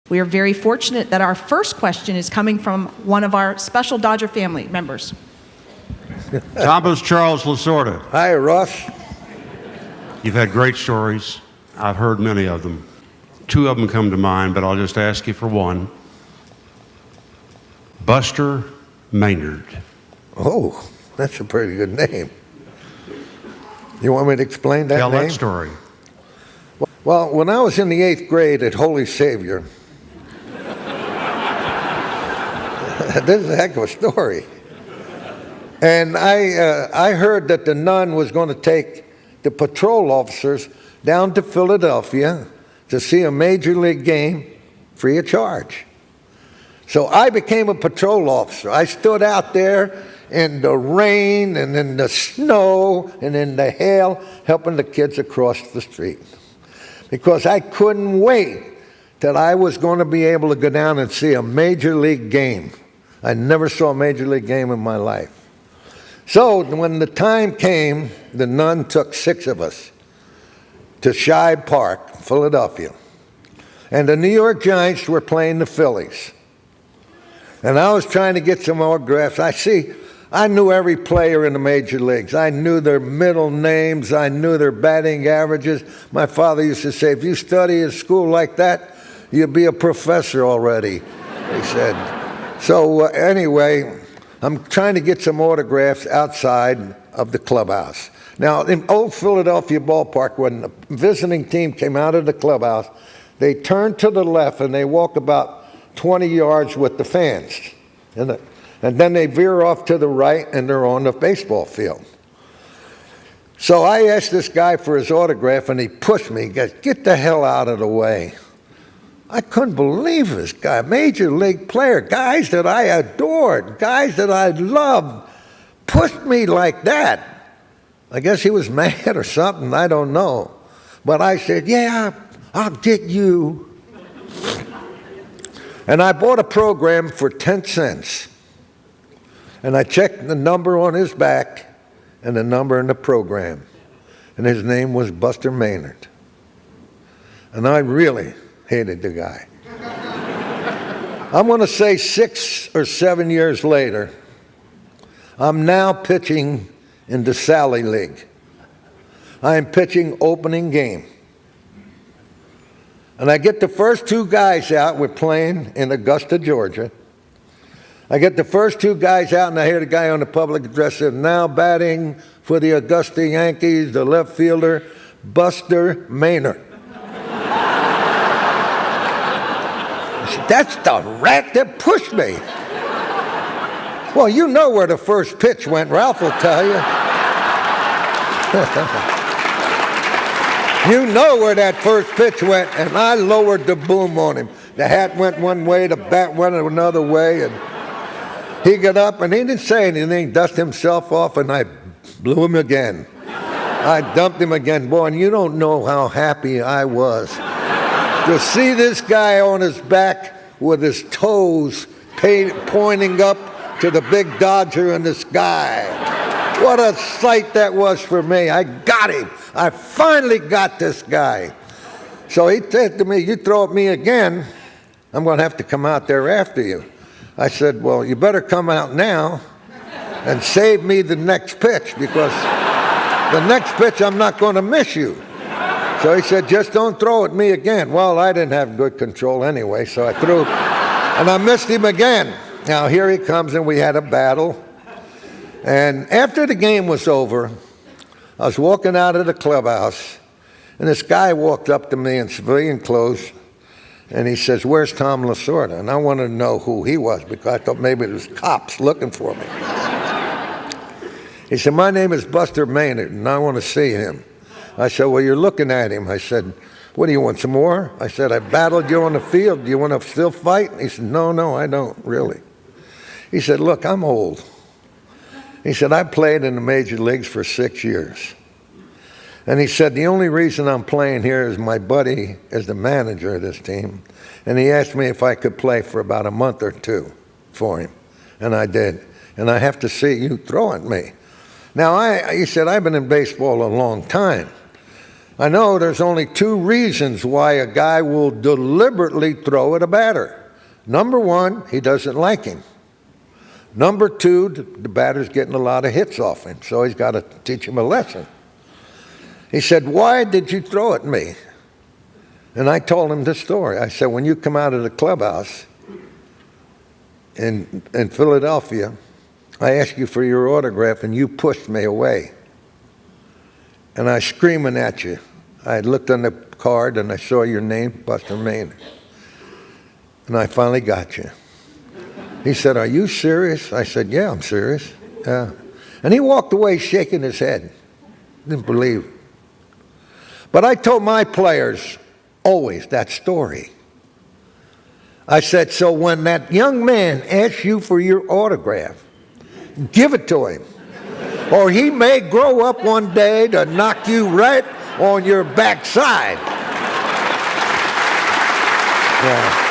We are very fortunate that our first question is coming from one of our special Dodger family members. Thomas Charles Lasorda. Hi, Russ. You've had great stories. I've heard many of them. Two of them come to mind, but I'll just ask you for one. Buster Maynard. Oh, that's a pretty good name. You want me to explain that Tell name? that story. Well, when I was in the 8th grade at Holy Savior, this is a heck of a story. And I heard that the nun was going to take the patrol officers down to Philadelphia to see a major league game free of charge. So I became a patrol officer. I stood out there in the rain and in the snow and in the hail helping the kids across the street, because I couldn't wait till I was going to be able to go down and see a major league game. I never saw a major league game in my life. So when the time came, the nun took 6 of us to Shibe Park, Philadelphia. And the New York Giants were playing the Phillies. And I was trying to get some autographs. I knew every player in the major leagues. I knew their middle names. I knew their batting averages. My father used to say, if you study at school like that, you'll be a professor already, he said. So anyway, I'm trying to get some autographs outside of the clubhouse. Now, in old Philadelphia ballpark, when the visiting team came out of the clubhouse, they turn to the left and they walk about 20 yards with the fans. And then they veer off to the right and they're on the baseball field. So I asked this guy for his autograph and he pushed me. He goes, get the hell out of the way. I couldn't believe this guy, major league player, guys that I adored, guys that I loved, pushed me like that. I guess he was mad or something, I don't know. But I said, yeah, I'll get you. And I bought a program for 10 cents. And I checked the number on his back and the number in the program. And his name was Buster Maynard. And I really hated the guy. I'm going to say 6 or 7 years later, I'm now pitching in the Sally League. I am pitching opening game. And I get the first 2 guys out. We're playing in Augusta, Georgia. I get the first 2 guys out, and I hear the guy on the public address say, now batting for the Augusta Yankees, the left fielder, Buster Maynard. I said, that's the rat that pushed me. Well, you know where the first pitch went, Ralph will tell you. You know where that first pitch went, and I lowered the boom on him. The hat went one way, the bat went another way, and he got up, and he didn't say anything, dusted himself off, and I blew him again. I dumped him again. Boy, and you don't know how happy I was to see this guy on his back with his toes pointing up to the big Dodger in the sky. What a sight that was for me. I got him. I finally got this guy. So he said to me, you throw at me again, I'm going to have to come out there after you. I said, well, you better come out now and save me the next pitch, because the next pitch I'm not going to miss you. So he said, just don't throw at me again. Well, I didn't have good control anyway, so I threw, and I missed him again. Now here he comes, and we had a battle. And after the game was over, I was walking out of the clubhouse, and this guy walked up to me in civilian clothes, and he says, where's Tom Lasorda? And I wanted to know who he was, because I thought maybe it was cops looking for me. He said, my name is Buster Maynard, and I want to see him. I said, well, you're looking at him. I said, what do you want, some more? I said, I battled you on the field. Do you want to still fight? He said, no, I don't really. He said, look, I'm old. He said, I played in the major leagues for 6 years. And he said, the only reason I'm playing here is my buddy is the manager of this team. And he asked me if I could play for about a month or 2 for him. And I did. And I have to see you throw at me. Now, he said, I've been in baseball a long time. I know there's only two reasons why a guy will deliberately throw at a batter. Number one, he doesn't like him. Number two, the batter's getting a lot of hits off him, so he's got to teach him a lesson. He said, "Why did you throw at me?" And I told him this story. I said, "When you come out of the clubhouse in Philadelphia, I asked you for your autograph and you pushed me away. And I was screaming at you. I looked on the card and I saw your name, Buster Maynard. And I finally got you." He said, "Are you serious?" I said, "Yeah, I'm serious." Yeah. And he walked away shaking his head. Didn't believe it. But I told my players always that story. I said, "So when that young man asks you for your autograph, give it to him. Or he may grow up one day to knock you right on your backside." Yeah.